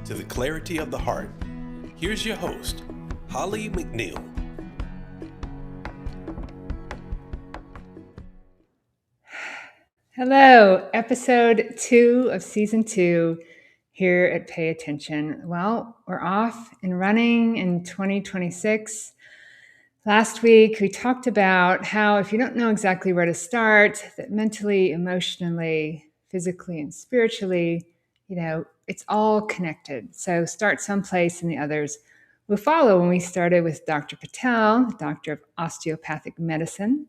to the clarity of the heart. Here's your host, Holly McNEILL. Hello, episode 2 of season 2 here at Pay Attention. Well, we're off and running in 2026. Last week, we talked about how if you don't know exactly where to start, that mentally, emotionally, physically, and spiritually, it's all connected. So start someplace and the others will follow. When we started with Dr. Patel, doctor of osteopathic medicine,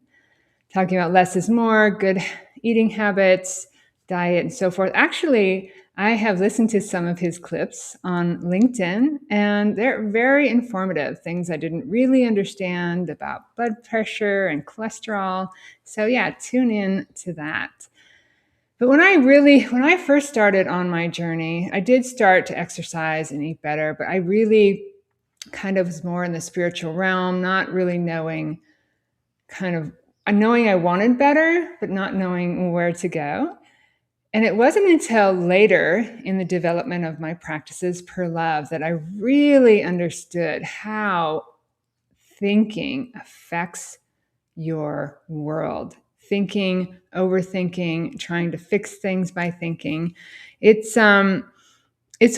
talking about less is more, good eating habits, diet, and so forth. Actually, I have listened to some of his clips on LinkedIn, and they're very informative. Things I didn't really understand about blood pressure and cholesterol. So yeah, tune in to that. But when I first started on my journey, I did start to exercise and eat better, but I really kind of was more in the spiritual realm, not really knowing I wanted better, but not knowing where to go. And it wasn't until later in the development of my practices per love that I really understood how thinking affects your world. Thinking, overthinking, trying to fix things by thinking. It's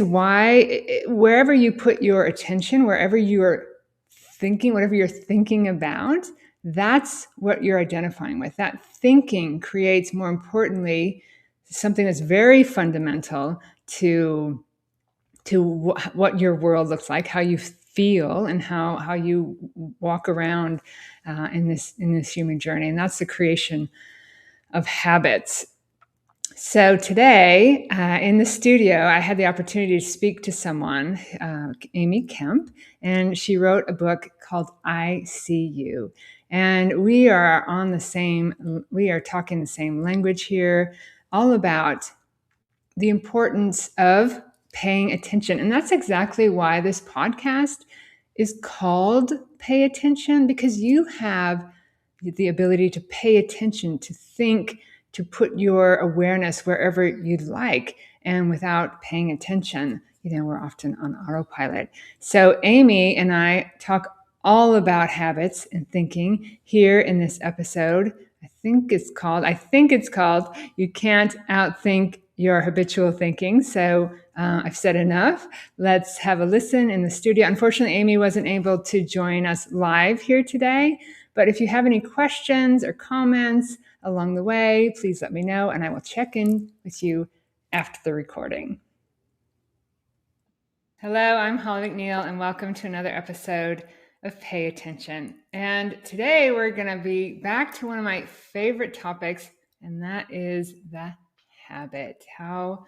why wherever you put your attention, wherever you're thinking, whatever you're thinking about, that's what you're identifying with. That thinking creates, more importantly, something that's very fundamental to what your world looks like, how you feel, and how you walk around in this human journey. And that's the creation of habits. So today in the studio, I had the opportunity to speak to someone, Amy Kemp, and she wrote a book called I See You. And we are talking the same language here, all about the importance of paying attention. And that's exactly why this podcast is called Pay Attention, because you have the ability to pay attention, to think, to put your awareness wherever you'd like. And without paying attention, we're often on autopilot. So Amy and I talk all about habits and thinking here in this episode. I think it's called You Can't Outthink Your Habitual Thinking. So I've said enough. Let's have a listen in the studio. Unfortunately, Amy wasn't able to join us live here today. But if you have any questions or comments along the way, please let me know, and I will check in with you after the recording. Hello, I'm Holly McNEILL, and welcome to another episode of Pay Attention. And today we're going to be back to one of my favorite topics, and that is the habit. How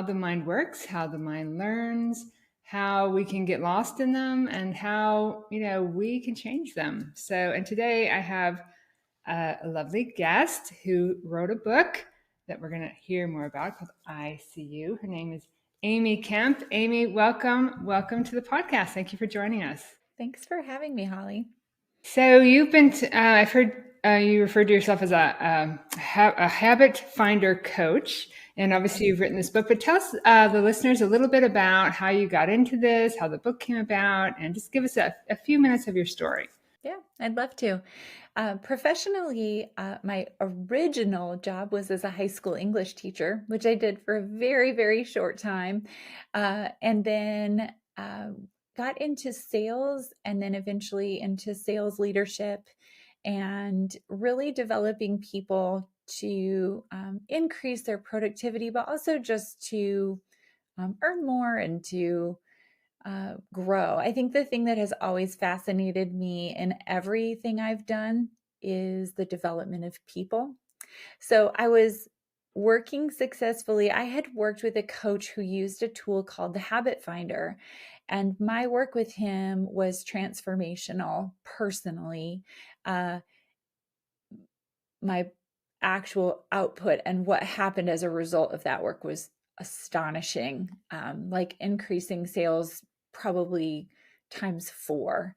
the mind works, how the mind learns, how we can get lost in them, and how we can change them. And today I have a lovely guest who wrote a book that we're going to hear more about called I See You. Her name is Amy Kemp. Amy, welcome to the podcast. Thank you for joining us. Thanks for having me, Holly. So you've been, I've heard you referred to yourself as a habit finder coach, and obviously you've written this book, but tell us, the listeners, a little bit about how you got into this, how the book came about, and just give us a few minutes of your story. Yeah, I'd love to. Professionally, my original job was as a high school English teacher, which I did for a very, very short time. And then got into sales, and then eventually into sales leadership, and really developing people to increase their productivity, but also just to earn more and to grow. I think the thing that has always fascinated me in everything I've done is the development of people. So I was working successfully. I had worked with a coach who used a tool called the Habit Finder, and my work with him was transformational personally. My actual output and what happened as a result of that work was astonishing, like increasing sales probably times 4.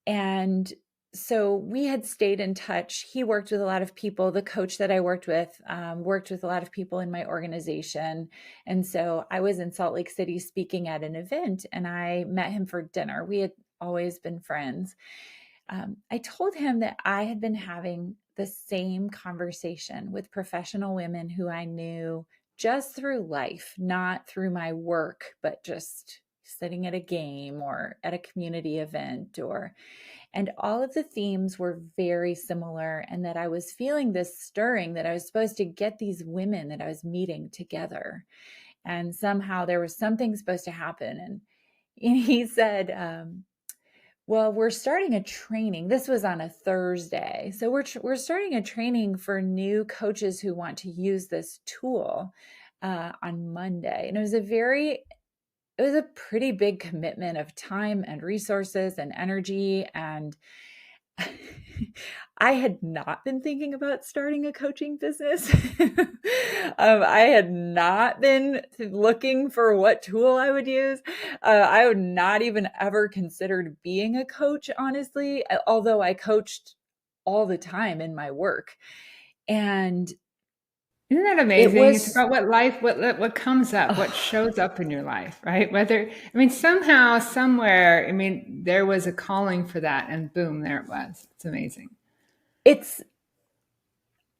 And so we had stayed in touch. He worked with a lot of people. The coach that I worked with a lot of people in my organization. And so I was in Salt Lake City speaking at an event, and I met him for dinner. We had always been friends. I told him that I had been having the same conversation with professional women who I knew just through life, not through my work, but just sitting at a game or at a community event, and all of the themes were very similar, and that I was feeling this stirring that I was supposed to get these women that I was meeting together, and somehow there was something supposed to happen. And he said, well, we're starting a training. This was on a Thursday. So we're starting a training for new coaches who want to use this tool on Monday. And it was a pretty big commitment of time and resources and energy. And I had not been thinking about starting a coaching business. I had not been looking for what tool I would use. I had not even ever considered being a coach, honestly, although I coached all the time in my work. And Isn't that amazing? It's about what comes up, what shows up in your life, right? Somehow, somewhere, there was a calling for that, and boom, there it was. It's amazing. It's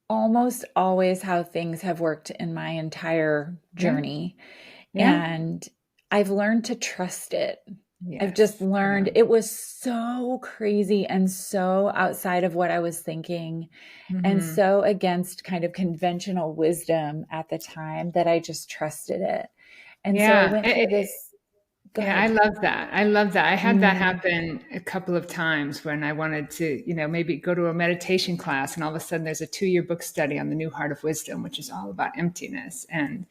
almost always how things have worked in my entire journey. Yeah. And I've learned to trust it. Yes. I've just learned it was so crazy and so outside of what I was thinking, and so against kind of conventional wisdom at the time that I just trusted it. And so I went through this. I love that. I had that happen a couple of times when I wanted to, maybe go to a meditation class, and all of a sudden there's a 2-year book study on the New Heart of Wisdom, which is all about emptiness. And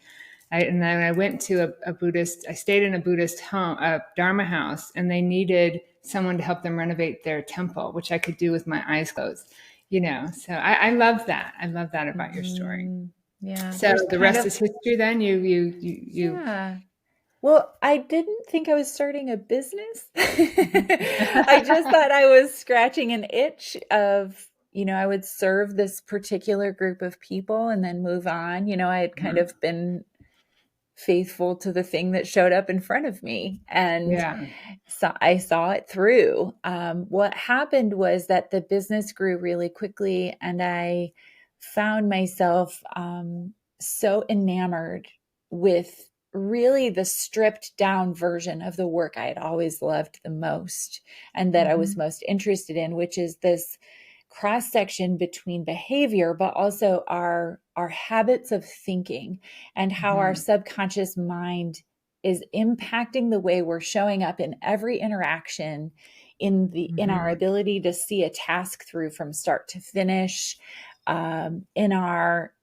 then I went to I stayed in a Buddhist home, a Dharma house, and they needed someone to help them renovate their temple, which I could do with my eyes closed, So I love that. I love that about your story. Yeah. So the rest is history then? Yeah. Well, I didn't think I was starting a business. I just thought I was scratching an itch of, I would serve this particular group of people and then move on. I had kind of been faithful to the thing that showed up in front of me. And so I saw it through. What happened was that the business grew really quickly, and I found myself so enamored with really the stripped down version of the work I had always loved the most, and that I was most interested in, which is this cross section between behavior, but also our habits of thinking, and how our subconscious mind is impacting the way we're showing up in every interaction, in our ability to see a task through from start to finish, in our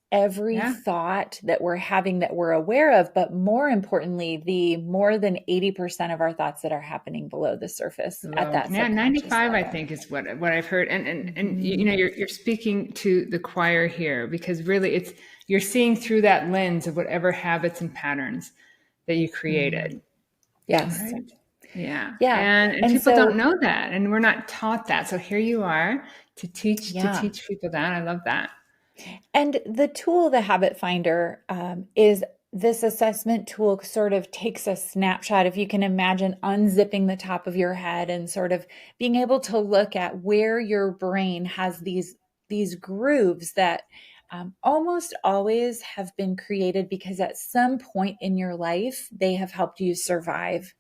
every thought that we're having that we're aware of, but more importantly, the more than 80% of our thoughts that are happening below the surface at that. 95, level. I think, is what I've heard. And you're speaking to the choir here, because really you're seeing through that lens of whatever habits and patterns that you created. Yes. Right? Yeah. Yeah. And people don't know that, and we're not taught that. So here you are to teach people that. I love that. And the tool, the Habit Finder, is this assessment tool. Sort of takes a snapshot, if you can imagine unzipping the top of your head and sort of being able to look at where your brain has these grooves that almost always have been created because at some point in your life, they have helped you survive.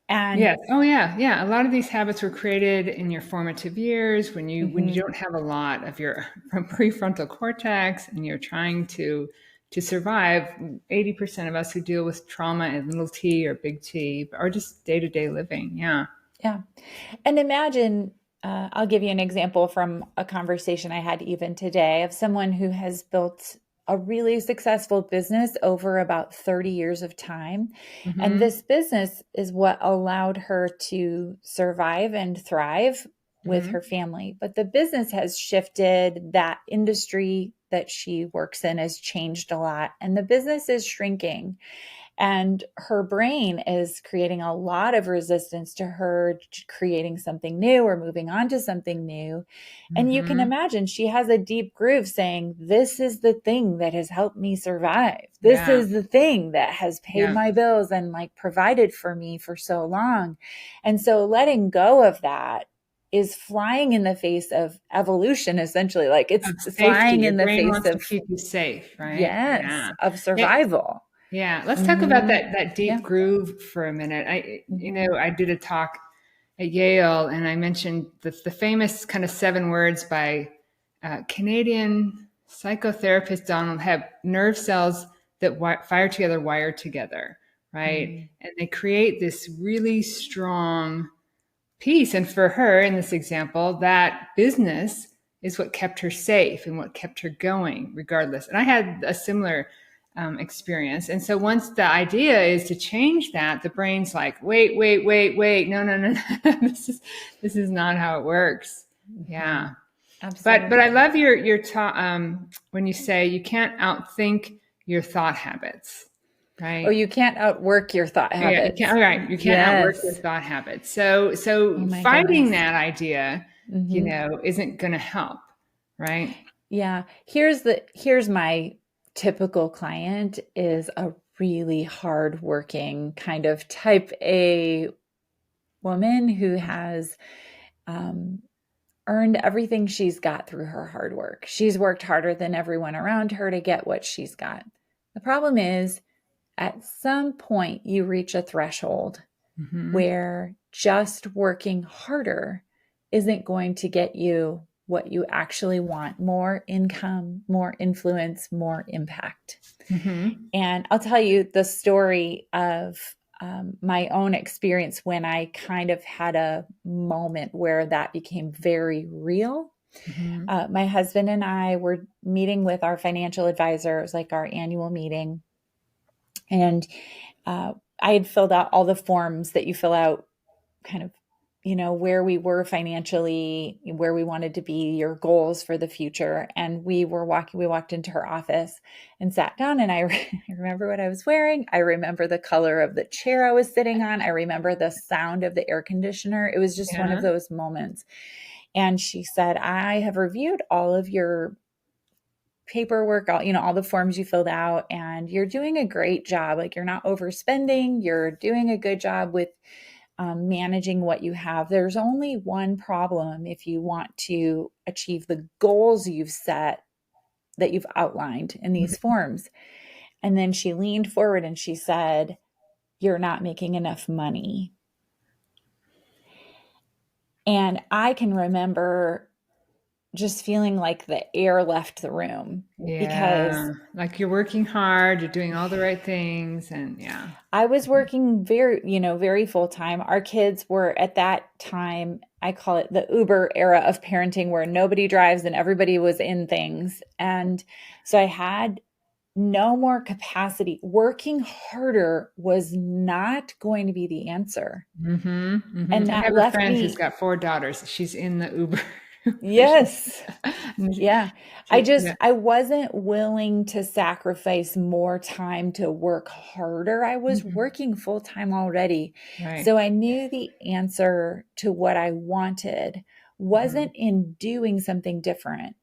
And yes. Oh yeah. A lot of these habits were created in your formative years when you don't have a lot of your prefrontal cortex and you're trying to survive. 80% of us who deal with trauma in little t or big T, or just day-to-day living. Yeah. Yeah. And imagine, I'll give you an example from a conversation I had even today of someone who has built a really successful business over about 30 years of time. And this business is what allowed her to survive and thrive with her family. But the business has shifted. That industry that she works in has changed a lot, and the business is shrinking. And her brain is creating a lot of resistance to her creating something new or moving on to something new. And you can imagine she has a deep groove saying, this is the thing that has helped me survive. This Yeah. is the thing that has paid my bills and like provided for me for so long. And so letting go of that is flying in the face of evolution, essentially. Like it's Of safety. flying in Your the brain face wants to of, keep you safe, right? yes, Yeah. of survival. Yeah. Let's talk about that deep Yeah. groove for a minute. I did a talk at Yale, and I mentioned the famous kind of 7 words by Canadian psychotherapist Donald Hebb: nerve cells that fire together, wire together, right? And they create this really strong piece. And for her, in this example, that business is what kept her safe and what kept her going, regardless. And I had a similar experience. And so once the idea is to change that, the brain's like, wait, no, this is not how it works. Yeah. Absolutely. But I love your when you say you can't outthink your thought habits, right? Oh, you can't outwork your thought habits. Yeah, you can't outwork your thought habits. So fighting that idea, isn't going to help, right? Yeah. Here's my typical client is a really hardworking kind of type A woman who has earned everything she's got through her hard work. She's worked harder than everyone around her to get what she's got. The problem is, at some point, you reach a threshold where just working harder isn't going to get you what you actually want: more income, more influence, more impact. And I'll tell you the story of my own experience when I kind of had a moment where that became very real. My husband and I were meeting with our financial advisor. It was like our annual meeting. And I had filled out all the forms that you fill out, kind of, where we were financially, where we wanted to be, your goals for the future. And we walked into her office and sat down, and I remember what I was wearing. I remember the color of the chair I was sitting on. I remember the sound of the air conditioner. It was just one of those moments. And she said, I have reviewed all of your paperwork, all the forms you filled out, and you're doing a great job. Like, you're not overspending. You're doing a good job with managing what you have. There's only one problem if you want to achieve the goals you've set, that you've outlined in these forms. And then she leaned forward and she said, you're not making enough money. And I can remember just feeling like the air left the room. Because like you're working hard, you're doing all the right things. And I was working very full time. Our kids were at that time, I call it the Uber era of parenting, where nobody drives and everybody was in things. And so I had no more capacity. Working harder was not going to be the answer. And that I have left a friend me, who's got 4 daughters. She's in the Uber. Yes. Yeah. I wasn't willing to sacrifice more time to work harder. I was working full time already. Right. So I knew the answer to what I wanted wasn't in doing something different,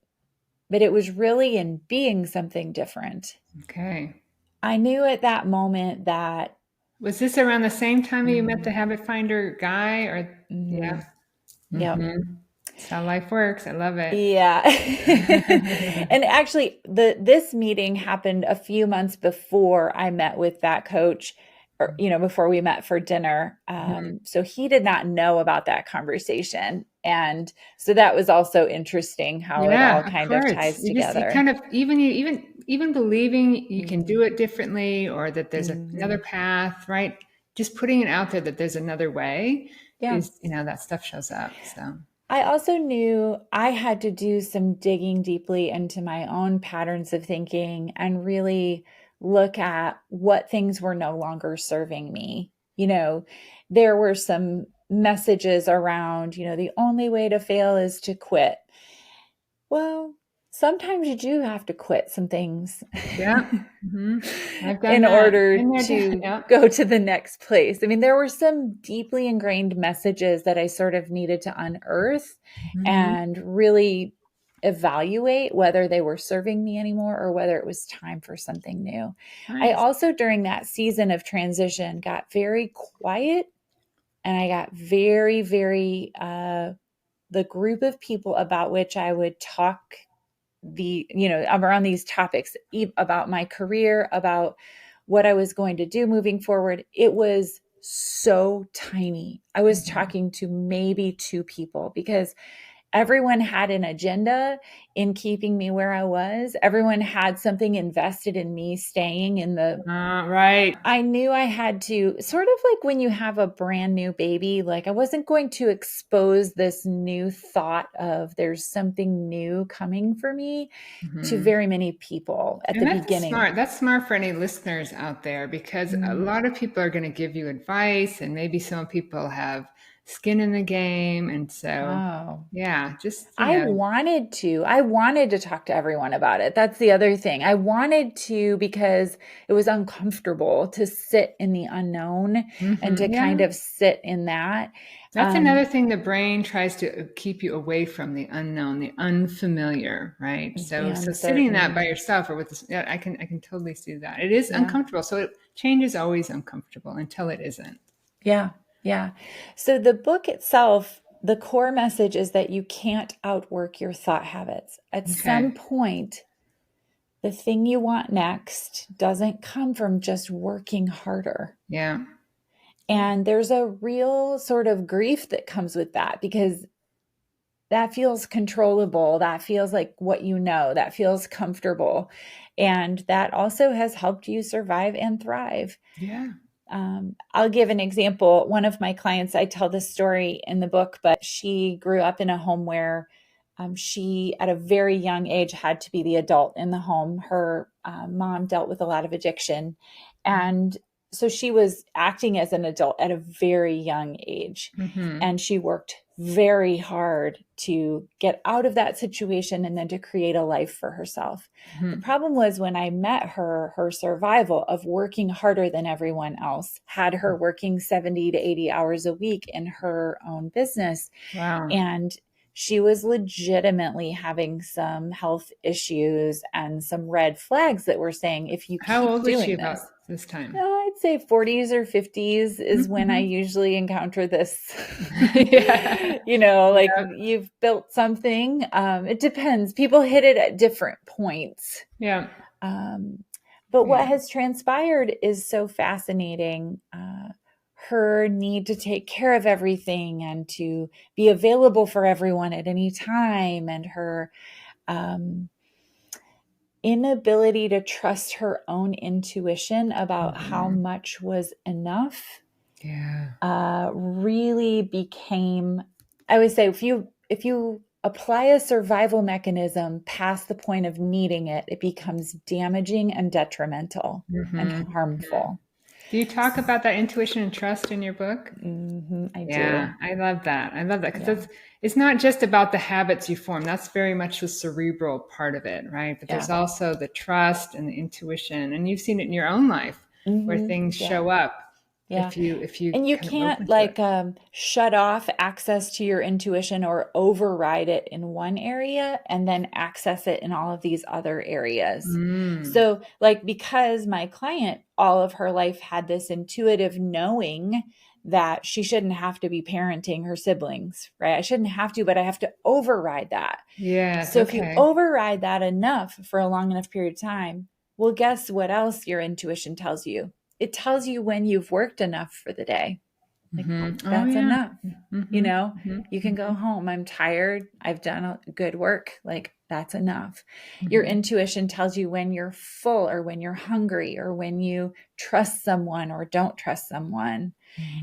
but it was really in being something different. Okay. I knew at that moment that. Was this around the same time that you met the habit finder guy, or? Yeah. Yeah. That's how life works. I love it. Yeah. And actually, this meeting happened a few months before I met with that coach, or, before we met for dinner. So he did not know about that conversation. And so that was also interesting how it all kind of ties together. You kind of, even believing you can do it differently, or that there's another path, right? Just putting it out there that there's another way is, that stuff shows up. So I also knew I had to do some digging deeply into my own patterns of thinking and really look at what things were no longer serving me. There were some messages around, the only way to fail is to quit. Well, sometimes you do have to quit some things. Yeah. I've done in that. order Been there, to yeah. go to the next place. I mean, there were some deeply ingrained messages that I sort of needed to unearth and really evaluate whether they were serving me anymore or whether it was time for something new. I Nice. also, during that season of transition, got very quiet, and I got very, very, the group of people about which I would talk around these topics about my career, about what I was going to do moving forward. It was so tiny. I was talking to maybe 2 people because everyone had an agenda in keeping me where I was. Everyone had something invested in me staying in the Right. I knew I had to, sort of like when you have a brand new baby, like I wasn't going to expose this new thought of there's something new coming for me to very many people at And the that's beginning. smart. That's smart for any listeners out there, because a lot of people are going to give you advice, and maybe some people have skin in the game. And so, Oh. yeah, just, I wanted to talk to everyone about it. That's the other thing. I wanted to, because it was uncomfortable to sit in the unknown and to kind of sit in that. That's another thing the brain tries to keep you away from: the unknown, the unfamiliar, right? So sitting in that by yourself or with this, yeah, I can totally see that. It is uncomfortable. So change is always uncomfortable until it isn't. Yeah. Yeah. So the book itself, the core message is that you can't outwork your thought habits. At some point, the thing you want next doesn't come from just working harder. Yeah. And there's a real sort of grief that comes with that, because that feels controllable. That feels like what you know, that feels comfortable. And that also has helped you survive and thrive. Yeah. I'll give an example. One of my clients, I tell this story in the book, but she grew up in a home where she, at a very young age, had to be the adult in the home. Her mom dealt with a lot of addiction. And so she was acting as an adult at a very young age. And she worked very hard to get out of that situation and then to create a life for herself. The problem was, when I met her, her survival of working harder than everyone else had her working 70 to 80 hours a week in her own business. Wow. And she was legitimately having some health issues and some red flags that were saying, if you How keep old was doing she this, about this time? I'd say 40s or 50s is when I usually encounter this. Like you've built something. It depends. People hit it at different points. Yeah. But what has transpired is so fascinating. Her need to take care of everything and to be available for everyone at any time, and her inability to trust her own intuition about how much was enough really became, I would say, if you apply a survival mechanism past the point of needing it, it becomes damaging and detrimental and harmful. Do you talk about that intuition and trust in your book? I Yeah, do. I love that. I love that, because it's not just about the habits you form. That's very much the cerebral part of it, right? But there's also the trust and the intuition, and you've seen it in your own life where things show up. Yeah. If you And you kind of can't open to it. shut off access to your intuition or override it in one area and then access it in all of these other areas. So because my client all of her life had this intuitive knowing that she shouldn't have to be parenting her siblings, right? I shouldn't have to, but I have to override that. Yes. So if you override that enough for a long enough period of time, well, guess what else your intuition tells you? It tells you when you've worked enough for the day. That's enough. You can go home. I'm tired. I've done good work. That's enough. Your intuition tells you when you're full or when you're hungry or when you trust someone or don't trust someone.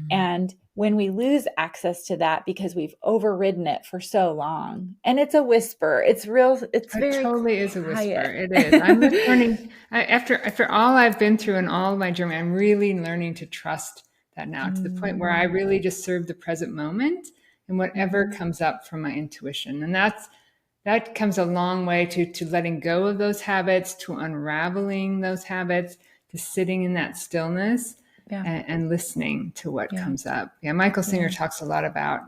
And when we lose access to that because we've overridden it for so long, and it's a whisper, it's real, it's very totally is a quiet. whisper. It is. I'm just learning after all I've been through and all of my journey, I'm really learning to trust that now, to the point where I really just serve the present moment and whatever comes up from my intuition. And that comes a long way to letting go of those habits, to unraveling those habits, to sitting in that stillness Yeah. and listening to what Yeah. comes up. Yeah, Michael Singer Yeah. talks a lot about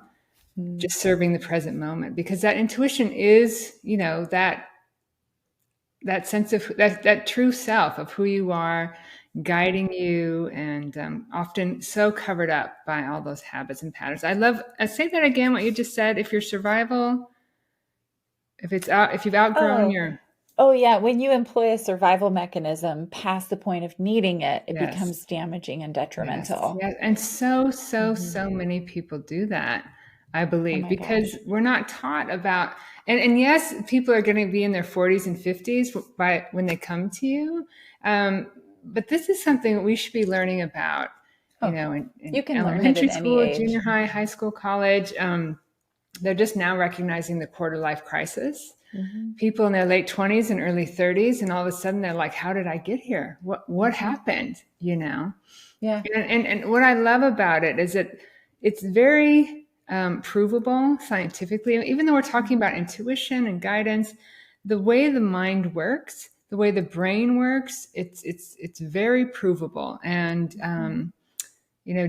just serving the present moment, because that intuition is, that sense of that true self of who you are, guiding you, and often so covered up by all those habits and patterns. I say that again, what you just said. If your survival, if you've outgrown Oh, your, oh yeah. When you employ a survival mechanism past the point of needing it, it yes, becomes damaging and yes, detrimental. yes, and Hmm. so many people do that, I Oh believe, my because gosh. we're not taught about, and yes, people are going to be in their 40s and 50s by when they come to you, um, but this is something that we should be learning about, Oh, in you can learn it elementary at any school, junior age. high, high school, college. They're just now recognizing the quarter life crisis. Hmm. People in their late 20s and early 30s, and all of a sudden they're like, how did I get here? What Hmm. happened? Yeah. And what I love about it is that it's very provable scientifically. Even though we're talking about intuition and guidance, the way the mind works, the way the brain works, it's very provable. And Hmm.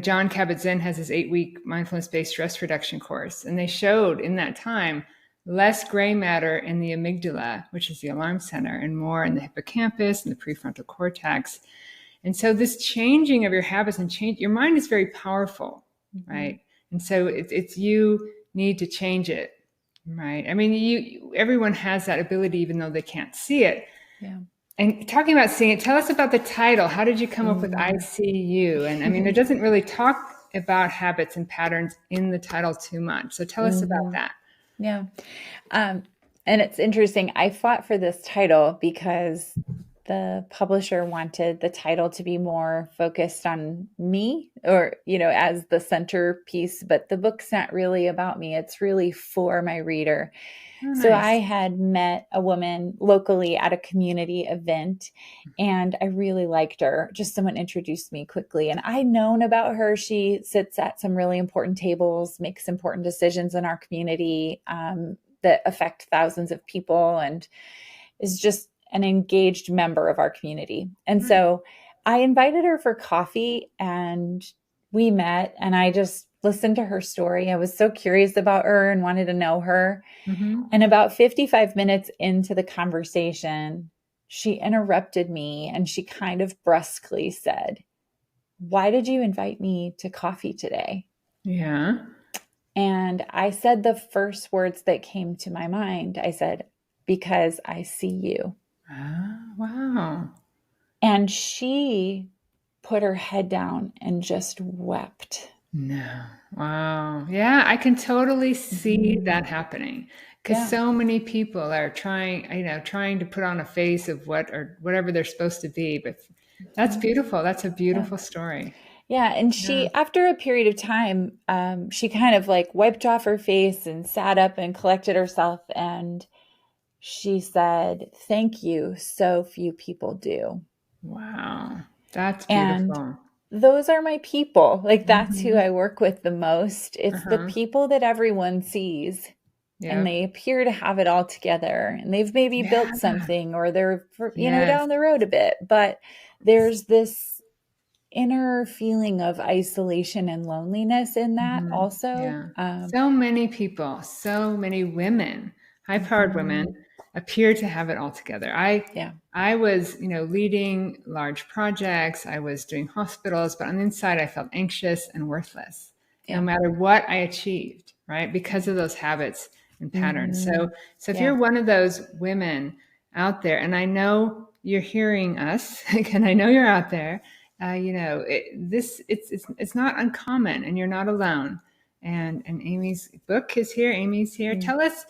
John Kabat-Zinn has his 8-week mindfulness-based stress reduction course, and they showed in that time less gray matter in the amygdala, which is the alarm center, and more in the hippocampus and the prefrontal cortex. And so this changing of your habits and change, your mind is very powerful, Hmm. right? And so it's you need to change it, right? I mean, everyone has that ability, even though they can't see it. Yeah. And talking about seeing it, tell us about the title. How did you come up with I Mm. See You? And I mean, it doesn't really talk about habits and patterns in the title too much. So tell us about Hmm. that. Yeah. Um, and it's interesting. I fought for this title because the publisher wanted the title to be more focused on me or, as the centerpiece, but the book's not really about me. It's really for my reader. Oh, So I nice. had met a woman locally at a community event and I really liked her. Just someone introduced me quickly and I'd known about her. She sits at some really important tables, makes important decisions in our community that affect thousands of people and is just an engaged member of our community. And so I invited her for coffee and we met and I just listened to her story. I was so curious about her and wanted to know her. Mm-hmm. And about 55 minutes into the conversation, she interrupted me and she kind of brusquely said, "Why did you invite me to coffee today?" Yeah. And I said the first words that came to my mind. I said, "Because I see you." Ah, wow. And she put her head down and just wept. No. Wow. Yeah, I can totally see Mhm. that happening because Yeah. so many people are trying to put on a face of what or whatever they're supposed to be. But that's Mhm. beautiful. That's a Yeah. beautiful story. Yeah. And Yeah. she, after a period of time, she kind of like wiped off her face and sat up and collected herself. And she said, "Thank you. So few people do." Wow. That's And beautiful. those are my people. Like, that's who Hmm. I work with the most. It's the Uh-huh. people that everyone sees and Yep. they appear to have it all together and they've maybe Yeah. built something or they're, Yes. down the road a bit, but there's this inner feeling of isolation and loneliness in that Hmm. also. Yeah. So many people, so many women, high-powered women, Mhm. appear to have it all together. I Yeah. I was, leading large projects. I was doing hospitals, but on the inside, I felt anxious and worthless, no Yeah. matter what I achieved, right? Because of those habits and patterns. So, Mhm. so if Yeah. you're one of those women out there, and I know you're hearing us, and I know you're out there, it's not uncommon, and you're not alone. And Amy's book is here. Amy's here. Mm. Tell us,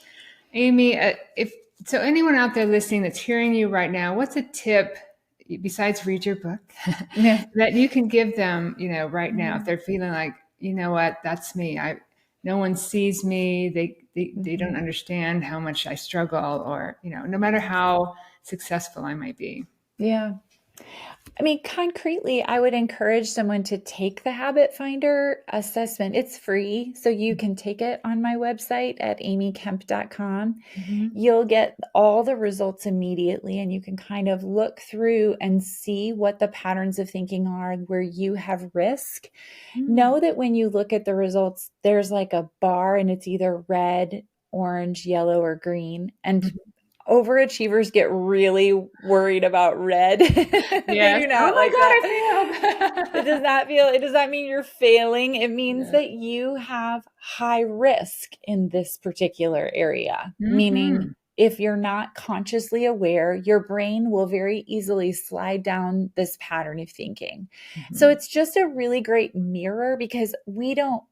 Amy, if so, anyone out there listening that's hearing you right now, what's a tip besides read your book Yeah. that you can give them, right now if Mhm. they're feeling like, you know what, that's me. No one sees me. They don't Mhm. understand how much I struggle, or no matter how successful I might be. Yeah. I mean, concretely, I would encourage someone to take the Habit Finder assessment. It's free, so you can take it on my website at amykemp.com. Mhm. You'll get all the results immediately, and you can kind of look through and see what the patterns of thinking are where you have risk. Know that when you look at the results, there's like a bar, and it's either red, orange, yellow, or green. And Mhm. overachievers get really worried about red. They Yes. do Oh not my like God, that. I It does not mean you're failing. It means failed. that you have high risk in this particular area, Yeah. meaning Mhm. if you're not consciously aware, your brain will very easily slide down this pattern of thinking. So Mhm. it's just a really great mirror because we don't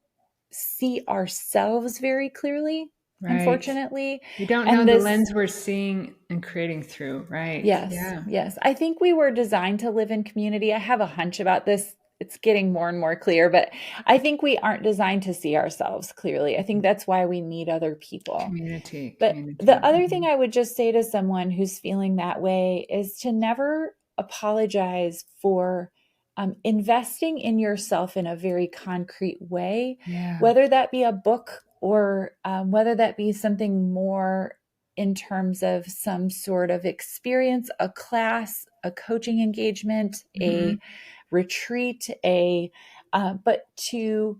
see ourselves very clearly, Right. unfortunately. We don't know And the this lens we're seeing and creating through. Right. Yes, Yeah. yes. I think we were designed to live in community. I have a hunch about this. It's getting more and more clear, but I think we aren't designed to see ourselves clearly. I think that's why we need other people. Community. But the Community. other thing Mhm. I would just say to someone who's feeling that way is to never apologize for investing in yourself in a very concrete way, Yeah. whether that be a book or whether that be something more in terms of some sort of experience, a class, a coaching engagement, a Mhm. retreat, but to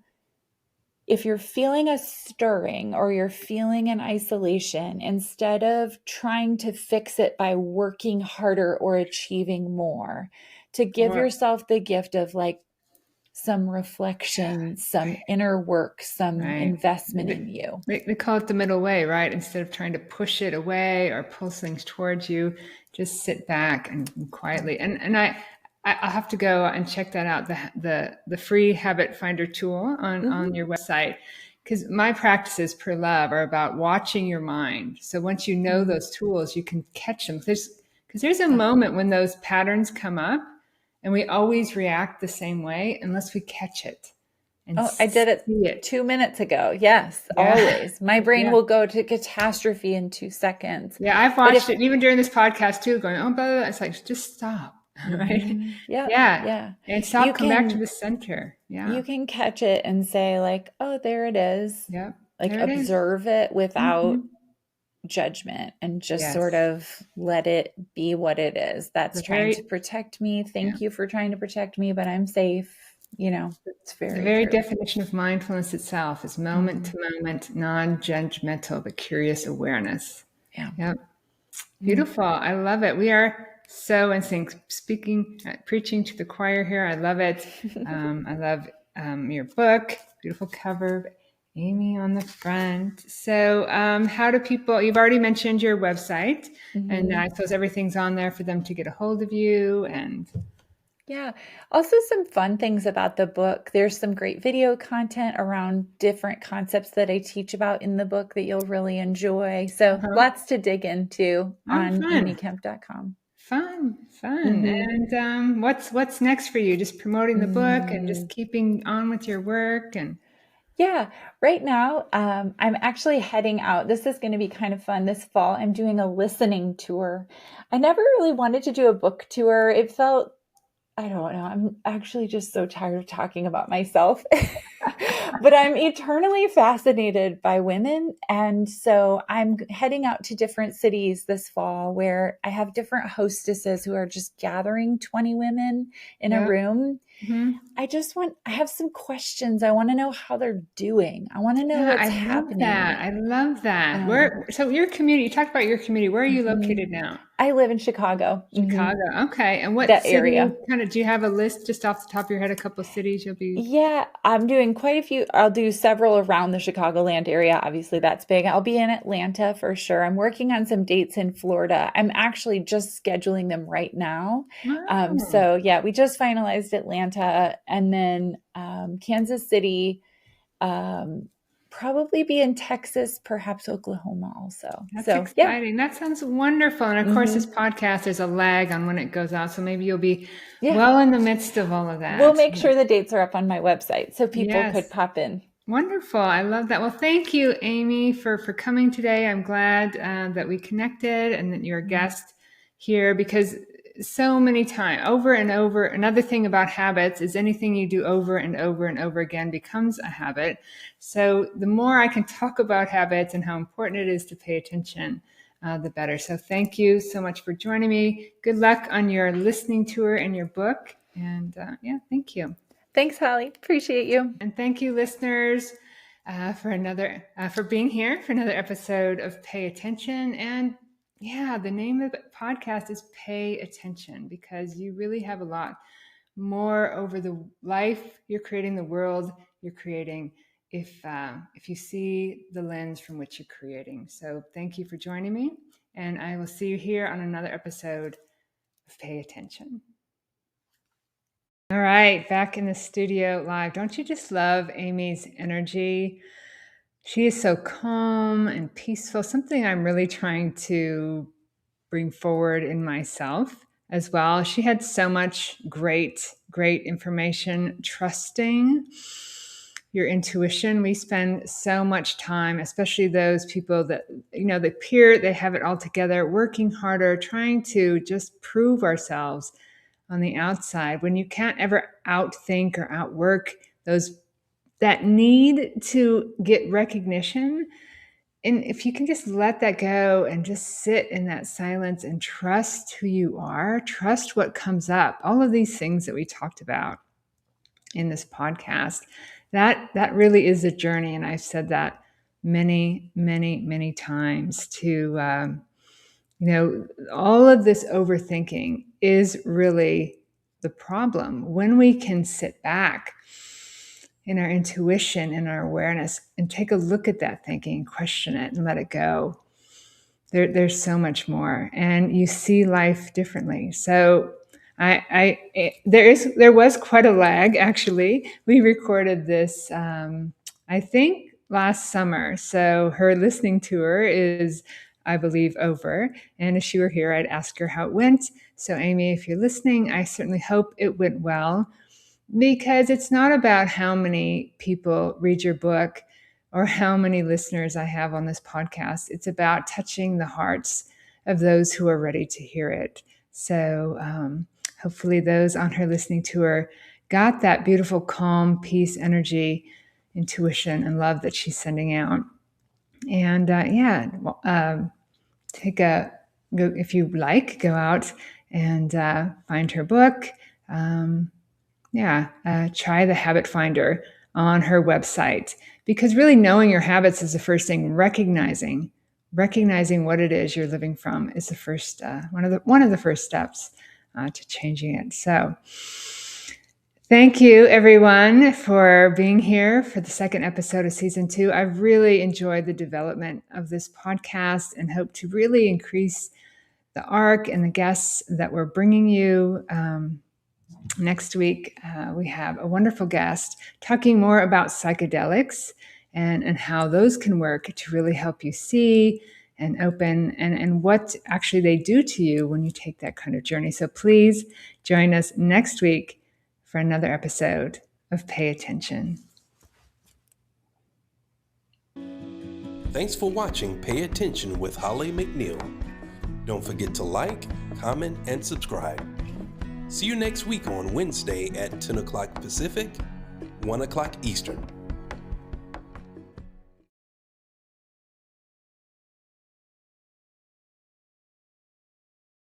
if you're feeling a stirring or you're feeling an isolation, instead of trying to fix it by working harder or achieving more, to give Or yourself the gift of like some reflection, some inner work, some right. investment in you. They call it the middle way, right? Instead of trying to push it away or pull things towards you, just sit back and quietly. I'll have to go and check that out. The free habit finder tool on Mhm. your website, because my practices per love are about watching your mind. So once you know Mm. those tools, you can catch them. There's a Ah. moment when those patterns come up, and we always react the same way unless we catch it and Oh, I did it see it. 2 minutes ago. Yes, Yeah. always. My brain Yeah. will go to catastrophe in 2 seconds. Yeah. I've But watched if it even during this podcast too, going, oh, blah, blah, blah. It's like, just stop. Right. Yep, Yeah. yeah. And You stop, come back to can the center. Yeah. you can catch it and say like, "Oh, there it is." Yep. Like There it is. observe it Mm-hmm. without judgment and just sort Yes. of let it be what it is. That's The trying to very, protect me. yeah. Thank you for trying to protect me, but I'm safe. It's The very very true. definition of mindfulness itself is moment Mhm. to moment, non-judgmental, but curious awareness. Yeah. Yep. Mm. Beautiful. I love it. We are so in sync. Speaking, preaching to the choir here. I love it. I love your book. Beautiful cover. Amy on the front. So, how do people, you've already mentioned your website, and Mhm. I suppose everything's on there for them to get a hold of you. And Yeah. Also, some fun things about the book. There's some great video content around different concepts that I teach about in the book that you'll really enjoy. So, uh lots to dig into oh, on fun, amykemp.com. fun. Mm-hmm. And what's next for you? Just promoting the book and just Mm. keeping on with your work and. Yeah, right now, I'm actually heading out. This is going to be kind of fun this fall. I'm doing a listening tour. I never really wanted to do a book tour. It felt I don't know. I'm actually just so tired of talking about myself. But I'm eternally fascinated by women. And so I'm heading out to different cities this fall where I have different hostesses who are just gathering 20 women in a Yep. room. Mhm. I have some questions. I want to know how they're doing. I want to know Yeah, I what's love happening. that. I love that. Um, So your community, you talked about your community. Where are you mhm. located now? I live in Chicago, Chicago. Okay. And what that city, area. kind of, do you have a list just off the top of your head, a couple of cities you'll be? Yeah, I'm doing quite a few. I'll do several around the Chicagoland area. Obviously, that's big. I'll be in Atlanta for sure. I'm working on some dates in Florida. I'm actually just scheduling them right now. Wow. So yeah, we just finalized Atlanta and then Kansas City, um, probably be in Texas, perhaps Oklahoma also. That's So yeah. exciting. That sounds wonderful. And of course, this hmm podcast, there's a lag on when it goes out. So maybe you'll be Yeah. well in the midst of all of We'll that. make sure the dates are up on my website so people could Yes. pop in. Wonderful. I love that. Well, thank you, Amy, for coming today. I'm glad that we connected and that you're a guest here because so many times, over and over. Another thing about habits is anything you do over and over and over again becomes a habit. So the more I can talk about habits and how important it is to pay attention, the better. So thank you so much for joining me. Good luck on your listening tour and your book. And thank you. Thanks, Holly. Appreciate you. And thank you, listeners, for being here for another episode of Pay Attention. And the name of the podcast is Pay Attention, because you really have a lot more over the life you're creating, the world you're creating, if you see the lens from which you're creating. So thank you for joining me, and I will see you here on another episode of Pay Attention. All right, back in the studio live. Don't you just love Amy's energy? She is so calm and peaceful, something I'm really trying to bring forward in myself as well. She had so much great information. Trusting your intuition. We spend so much time, especially those people that, they have it all together, working harder, trying to just prove ourselves on the outside, when you can't ever outthink or outwork that need to get recognition. And if you can just let that go and just sit in that silence and trust who you are, trust what comes up, all of these things that we talked about in this podcast, that really is a journey. And I've said that many, many, many times to, all of this overthinking is really the problem. When we can sit back in our intuition and our awareness and take a look at that thinking, question it, and let it go, there's so much more, and you see life differently. So there was quite a lag, actually. We recorded this, I think, last summer. So her listening tour is, I believe, over. And if she were here, I'd ask her how it went. So Amy, if you're listening, I certainly hope it went well, because it's not about how many people read your book or how many listeners I have on this podcast. It's about touching the hearts of those who are ready to hear it. So hopefully those on her listening tour got that beautiful, calm, peace, energy, intuition, and love that she's sending out. And go if you like, go out and find her book. Try the Habit Finder on her website, because really knowing your habits is the first thing. Recognizing what it is you're living from is the first one of the first steps to changing it. So thank you, everyone, for being here for the second episode of season 2. I've really enjoyed the development of this podcast and hope to really increase the arc and the guests that we're bringing you. Next week, we have a wonderful guest talking more about psychedelics and how those can work to really help you see and open and what actually they do to you when you take that kind of journey. So please join us next week for another episode of Pay Attention. Thanks for watching Pay Attention with Holly McNEILL. Don't forget to like, comment, and subscribe. See you next week on Wednesday at 10 o'clock Pacific, 1 o'clock Eastern.